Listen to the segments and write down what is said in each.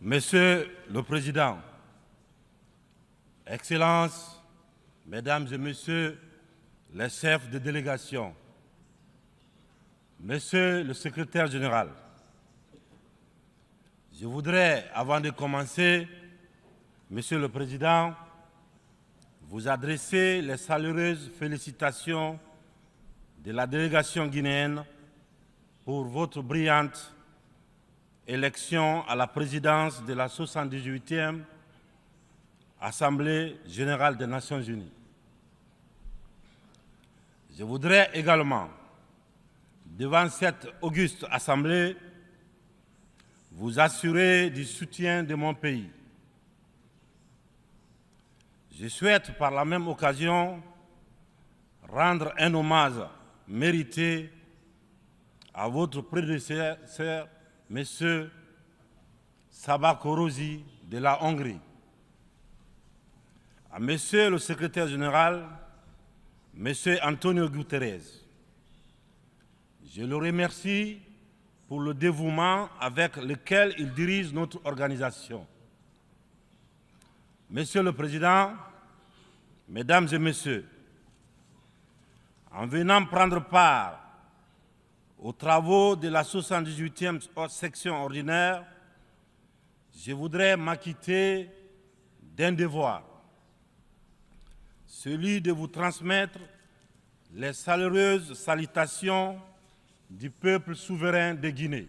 Monsieur le Président, Excellences, Mesdames et Messieurs les chefs de délégation, Monsieur le Secrétaire général, je voudrais, avant de commencer, Monsieur le Président, vous adresser les chaleureuses félicitations de la délégation guinéenne pour votre brillante élection à la présidence de la 78e Assemblée générale des Nations unies. Je voudrais également, devant cette auguste Assemblée, vous assurer du soutien de mon pays. Je souhaite par la même occasion rendre un hommage mérité à votre prédécesseur, M. Sabah Korosi de la Hongrie, à M. le Secrétaire général, M. Antonio Guterres. Je le remercie pour le dévouement avec lequel il dirige notre organisation. Monsieur le Président, Mesdames et Messieurs, en venant prendre part aux travaux de la 78e section ordinaire, je voudrais m'acquitter d'un devoir, celui de vous transmettre les chaleureuses salutations du peuple souverain de Guinée.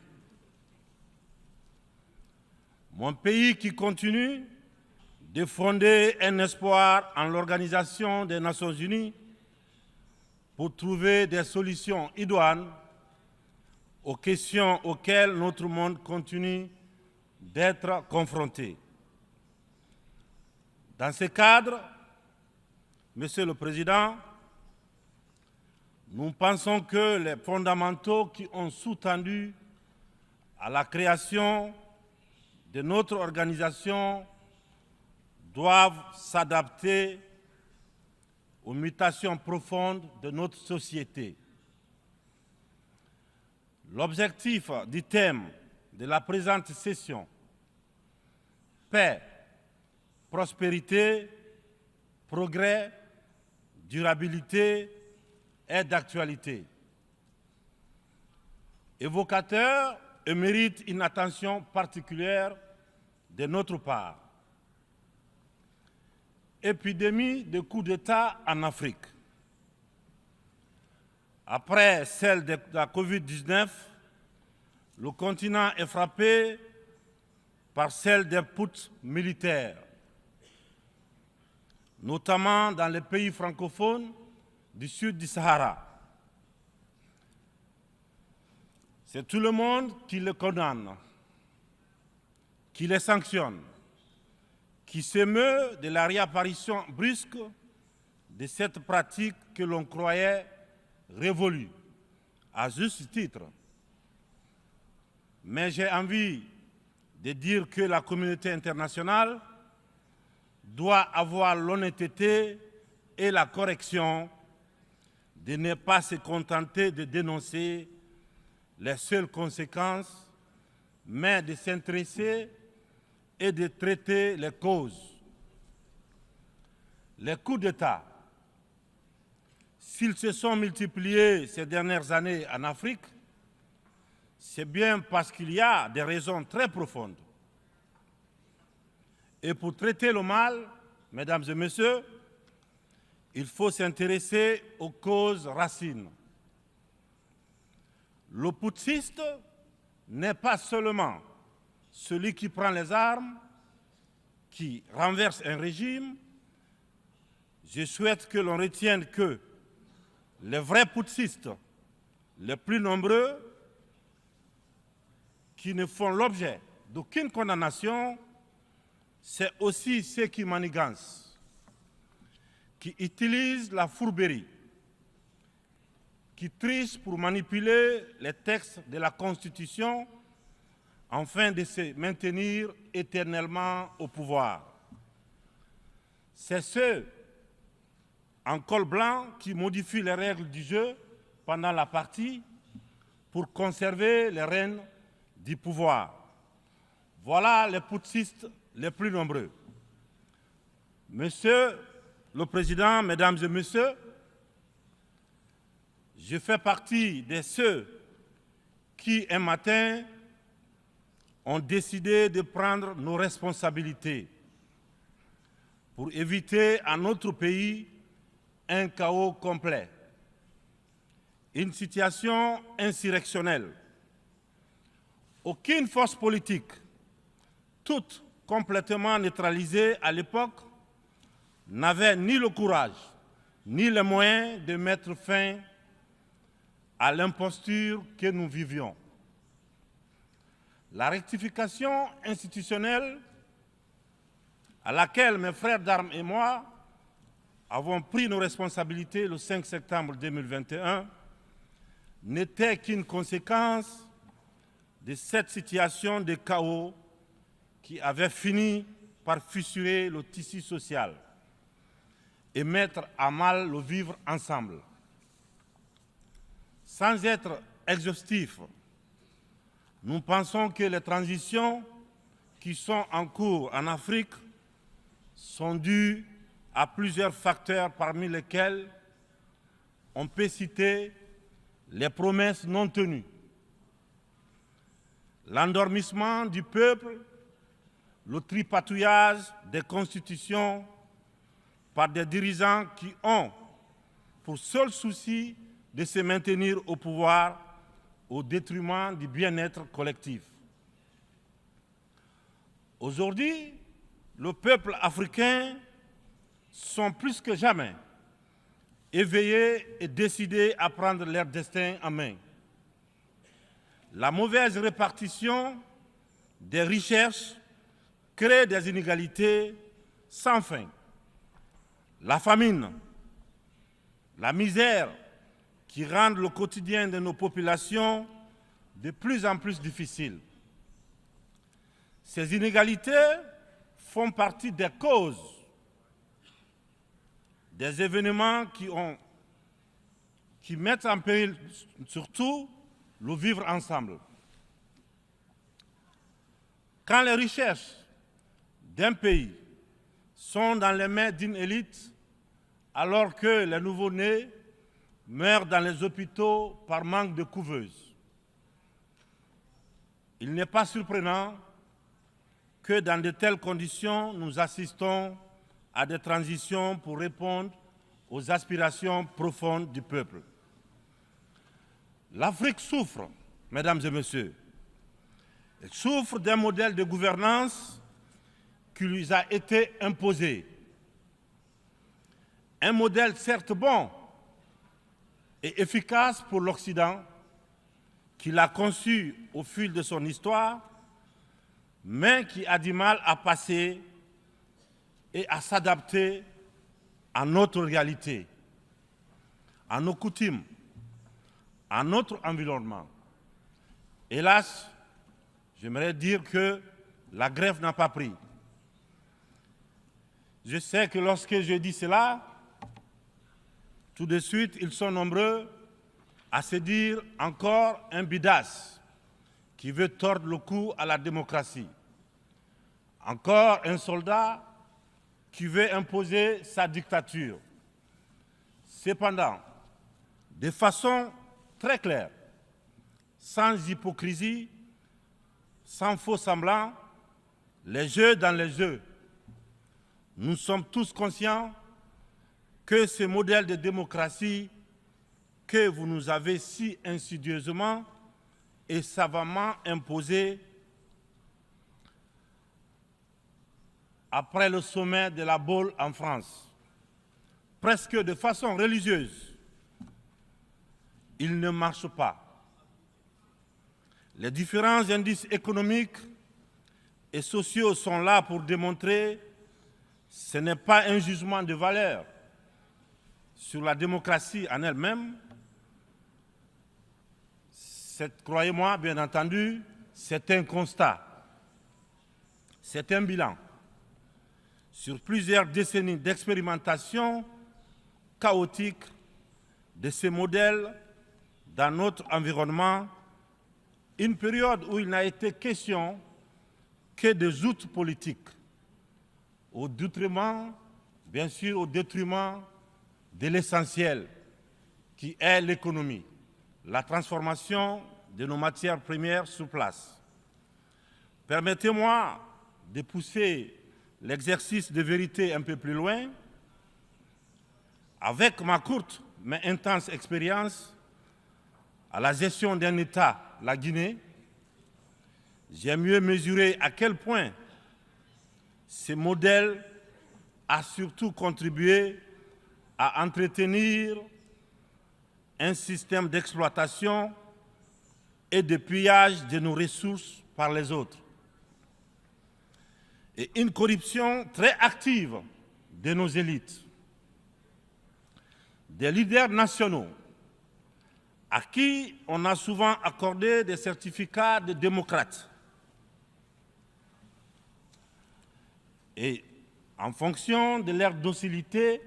Mon pays qui continue de fonder un espoir en l'Organisation des Nations Unies pour trouver des solutions idoines aux questions auxquelles notre monde continue d'être confronté. Dans ce cadre, Monsieur le Président, nous pensons que les fondamentaux qui ont sous-tendu à la création de notre organisation doivent s'adapter aux mutations profondes de notre société. L'objectif du thème de la présente session, paix, prospérité, progrès, durabilité, est d'actualité. Évocateur et mérite une attention particulière de notre part. Épidémie de coups d'État en Afrique. Après celle de la Covid-19, le continent est frappé par celle des putsches militaires, notamment dans les pays francophones du sud du Sahara. C'est tout le monde qui le condamne, qui les sanctionne, qui s'émeut de la réapparition brusque de cette pratique que l'on croyait révolue, à juste titre. Mais j'ai envie de dire que la communauté internationale doit avoir l'honnêteté et la correction de ne pas se contenter de dénoncer les seules conséquences, mais de s'intéresser et de traiter les causes. Les coups d'État, s'ils se sont multipliés ces dernières années en Afrique, c'est bien parce qu'il y a des raisons très profondes. Et pour traiter le mal, Mesdames et Messieurs, il faut s'intéresser aux causes racines. Le putschiste n'est pas seulement celui qui prend les armes, qui renverse un régime. Je souhaite que l'on retienne que les vrais putschistes, les plus nombreux, qui ne font l'objet d'aucune condamnation, c'est aussi ceux qui manigancent, qui utilisent la fourberie, qui trichent pour manipuler les textes de la Constitution afin de se maintenir éternellement au pouvoir. C'est ceux en col blanc qui modifient les règles du jeu pendant la partie pour conserver les rênes du pouvoir. Voilà les putschistes les plus nombreux. Monsieur le Président, Mesdames et Messieurs, je fais partie de ceux qui, un matin, ont décidé de prendre nos responsabilités pour éviter à notre pays un chaos complet, une situation insurrectionnelle. Aucune force politique, toute complètement neutralisée à l'époque, n'avait ni le courage ni les moyens de mettre fin à l'imposture que nous vivions. La rectification institutionnelle à laquelle mes frères d'armes et moi avons pris nos responsabilités le 5 septembre 2021 n'était qu'une conséquence de cette situation de chaos qui avait fini par fissurer le tissu social et mettre à mal le vivre ensemble. Sans être exhaustif, nous pensons que les transitions qui sont en cours en Afrique sont dues à plusieurs facteurs parmi lesquels on peut citer les promesses non tenues, l'endormissement du peuple, le tripatouillage des constitutions par des dirigeants qui ont pour seul souci de se maintenir au pouvoir au détriment du bien-être collectif. Aujourd'hui, le peuple africain sont plus que jamais éveillés et décidés à prendre leur destin en main. La mauvaise répartition des richesses crée des inégalités sans fin. La famine, la misère qui rendent le quotidien de nos populations de plus en plus difficile. Ces inégalités font partie des causes des événements qui mettent en péril surtout le vivre ensemble. Quand les richesses d'un pays sont dans les mains d'une élite, alors que les nouveau-nés meurent dans les hôpitaux par manque de couveuses, il n'est pas surprenant que dans de telles conditions, nous assistons à des transitions pour répondre aux aspirations profondes du peuple. L'Afrique souffre, mesdames et messieurs. Elle souffre d'un modèle de gouvernance qui lui a été imposé. Un modèle certes bon et efficace pour l'Occident, qu'il a conçu au fil de son histoire, mais qui a du mal à passer et à s'adapter à notre réalité, à nos coutumes, à notre environnement. Hélas, j'aimerais dire que la grève n'a pas pris. Je sais que lorsque je dis cela, tout de suite, ils sont nombreux à se dire encore un bidas qui veut tordre le cou à la démocratie. Encore un soldat qui veut imposer sa dictature. Cependant, de façon très claire, sans hypocrisie, sans faux semblant, les jeux dans les jeux, nous sommes tous conscients que ce modèle de démocratie que vous nous avez si insidieusement et savamment imposé après le sommet de la Baule en France, presque de façon religieuse, il ne marche pas. Les différents indices économiques et sociaux sont là pour démontrer que ce n'est pas un jugement de valeur sur la démocratie en elle-même. Croyez-moi, bien entendu, c'est un constat, c'est un bilan. Sur plusieurs décennies d'expérimentation chaotique de ces modèles dans notre environnement, une période où il n'a été question que des outils politiques, au détriment, bien sûr, au détriment de l'essentiel, qui est l'économie, la transformation de nos matières premières sur place. Permettez-moi de pousser l'exercice de vérité un peu plus loin. Avec ma courte mais intense expérience à la gestion d'un État, la Guinée, j'ai mieux mesuré à quel point ce modèle a surtout contribué à entretenir un système d'exploitation et de pillage de nos ressources par les autres, et une corruption très active de nos élites, des leaders nationaux à qui on a souvent accordé des certificats de démocrates. Et en fonction de leur docilité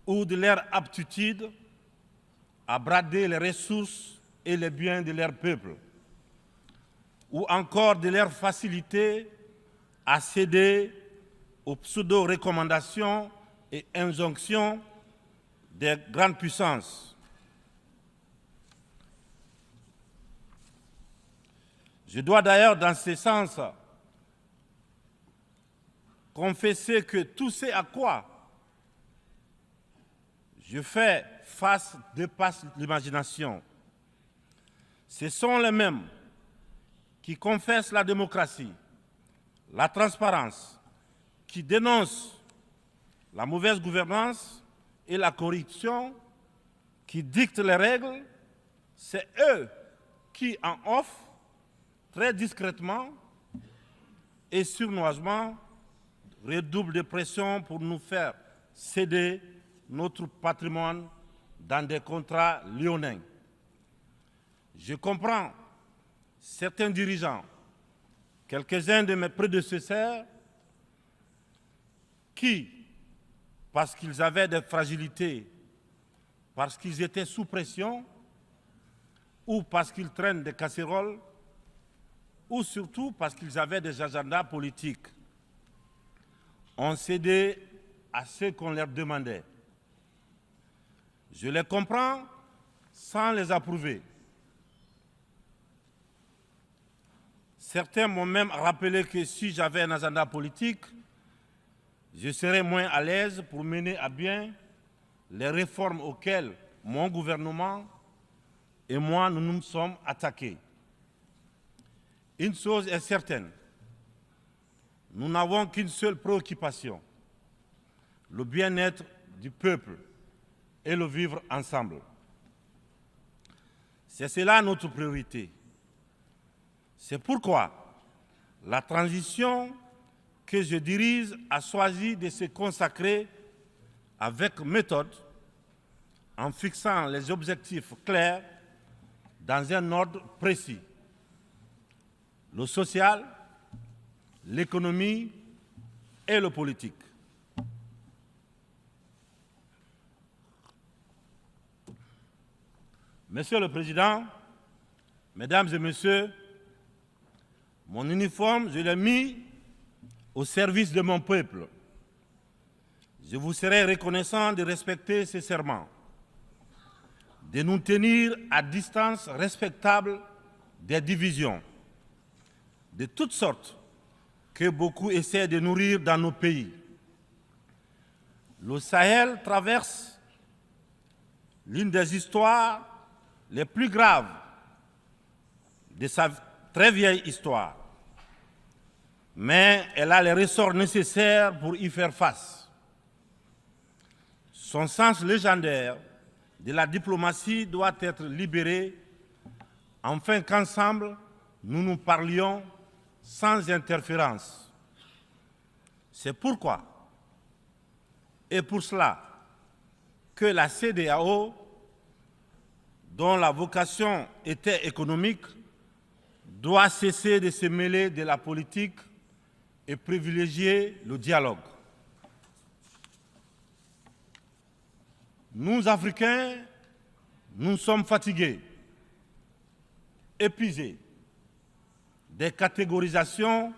ou de leur aptitude à brader les ressources et les biens de leur peuple, ou encore de leur facilité à céder aux pseudo-recommandations et injonctions des grandes puissances. Je dois d'ailleurs, dans ce sens, confesser que tout ce à quoi je fais face dépasse l'imagination. Ce sont les mêmes qui confessent la démocratie, la transparence, qui dénoncent la mauvaise gouvernance et la corruption, qui dictent les règles. C'est eux qui en offrent très discrètement et sournoisement redoublent de pression pour nous faire céder notre patrimoine dans des contrats léonins. Je comprends certains dirigeants, quelques-uns de mes prédécesseurs, qui, parce qu'ils avaient des fragilités, parce qu'ils étaient sous pression, ou parce qu'ils traînent des casseroles, ou surtout parce qu'ils avaient des agendas politiques, ont cédé à ce qu'on leur demandait. Je les comprends sans les approuver. Certains m'ont même rappelé que si j'avais un agenda politique, je serais moins à l'aise pour mener à bien les réformes auxquelles mon gouvernement et moi nous nous sommes attaqués. Une chose est certaine, nous n'avons qu'une seule préoccupation, le bien-être du peuple et le vivre ensemble. C'est cela notre priorité. C'est pourquoi la transition que je dirige a choisi de se consacrer avec méthode en fixant les objectifs clairs dans un ordre précis. Le social, l'économie et le politique. Monsieur le Président, Mesdames et Messieurs, mon uniforme, je l'ai mis au service de mon peuple. Je vous serai reconnaissant de respecter ce serment, de nous tenir à distance respectable des divisions, de toutes sortes, que beaucoup essaient de nourrir dans nos pays. Le Sahel traverse l'une des histoires les plus graves de sa très vieille histoire, mais elle a les ressorts nécessaires pour y faire face. Son sens légendaire de la diplomatie doit être libéré afin qu'ensemble, nous nous parlions sans interférence. C'est pourquoi, et pour cela, que la CEDEAO, dont la vocation était économique, doit cesser de se mêler de la politique et privilégier le dialogue. Nous, Africains, nous sommes fatigués, épuisés. des catégorisations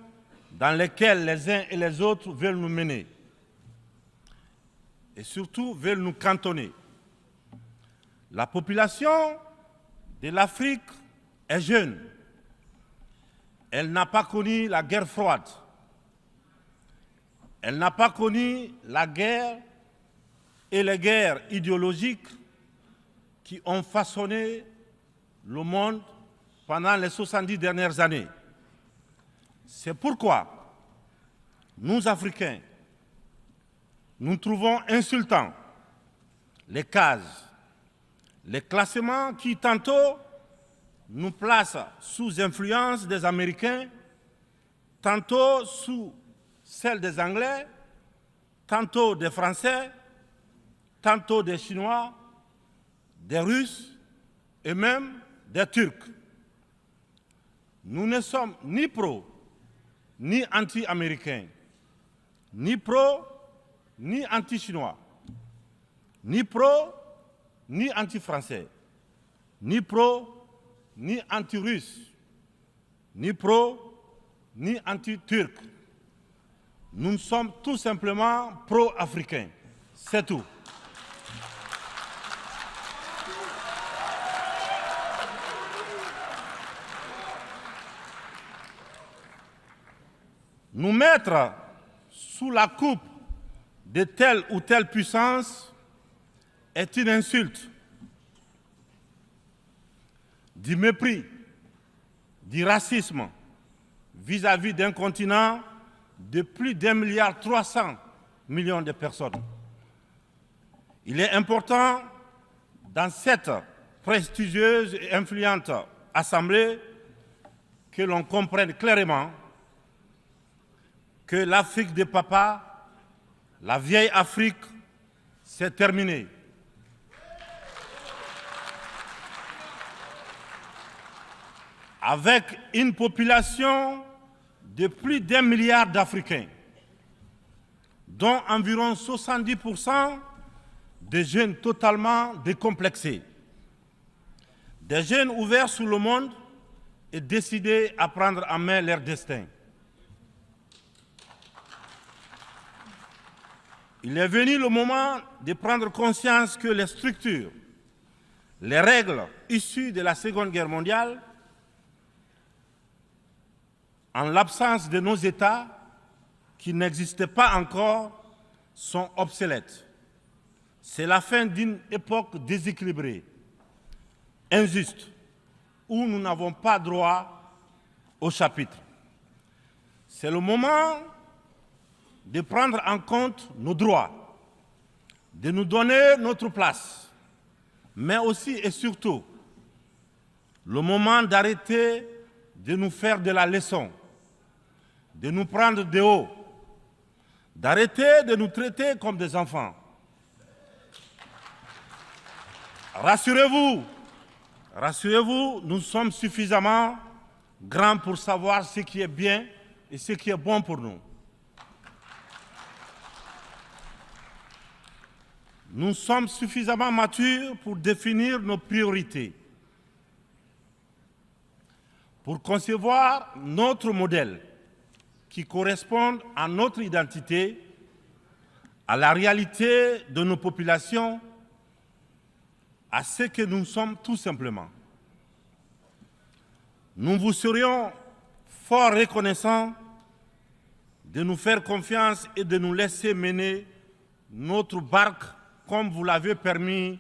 dans lesquelles les uns et les autres veulent nous mener et surtout veulent nous cantonner. La population de l'Afrique est jeune. Elle n'a pas connu la guerre froide. Elle n'a pas connu la guerre et les guerres idéologiques qui ont façonné le monde pendant les 70 dernières années. C'est pourquoi nous, Africains, nous trouvons insultants les cases, les classements qui tantôt nous placent sous influence des Américains, tantôt sous celle des Anglais, tantôt des Français, tantôt des Chinois, des Russes et même des Turcs. Nous ne sommes ni pro, ni anti-américains, ni pro, ni anti-chinois, ni pro, ni anti-français, ni pro, ni anti-russe, ni pro, ni anti-turc. Nous sommes tout simplement pro-africains. C'est tout. Nous mettre sous la coupe de telle ou telle puissance est une insulte, du mépris, du racisme vis-à-vis d'un continent de plus d'1,3 milliard de personnes. Il est important, dans cette prestigieuse et influente assemblée, que l'on comprenne clairement que l'Afrique des papas, la vieille Afrique, c'est terminé. Avec une population de plus d'1 milliard d'Africains, dont environ 70% de jeunes totalement décomplexés, des jeunes ouverts sur le monde et décidés à prendre en main leur destin. Il est venu le moment de prendre conscience que les structures, les règles issues de la Seconde Guerre mondiale, en l'absence de nos États, qui n'existaient pas encore, sont obsolètes. C'est la fin d'une époque déséquilibrée, injuste, où nous n'avons pas droit au chapitre. C'est le moment de prendre en compte nos droits, de nous donner notre place, mais aussi et surtout le moment d'arrêter de nous faire de la leçon, de nous prendre de haut, d'arrêter de nous traiter comme des enfants. Rassurez-vous, rassurez-vous, nous sommes suffisamment grands pour savoir ce qui est bien et ce qui est bon pour nous. Nous sommes suffisamment matures pour définir nos priorités, pour concevoir notre modèle qui corresponde à notre identité, à la réalité de nos populations, à ce que nous sommes tout simplement. Nous vous serions fort reconnaissants de nous faire confiance et de nous laisser mener notre barque comme vous l'avez permis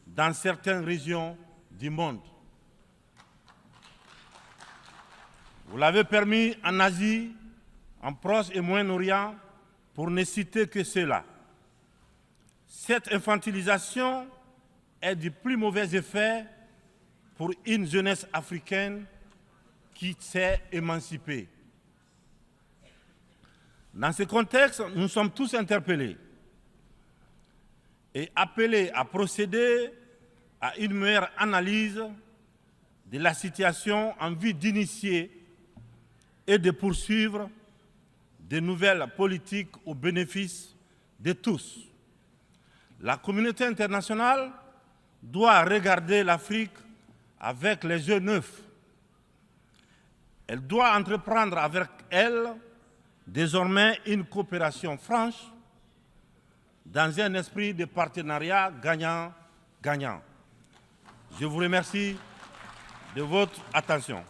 dans certaines régions du monde. Vous l'avez permis en Asie, en Proche et Moyen-Orient, pour ne citer que cela. Cette infantilisation est du plus mauvais effet pour une jeunesse africaine qui s'est émancipée. Dans ce contexte, nous sommes tous interpellés et appelés à procéder à une meilleure analyse de la situation en vue d'initier et de poursuivre de nouvelles politiques au bénéfice de tous. La communauté internationale doit regarder l'Afrique avec les yeux neufs Elle doit entreprendre avec elle désormais une coopération franche dans un esprit de partenariat gagnant-gagnant. Je vous remercie de votre attention.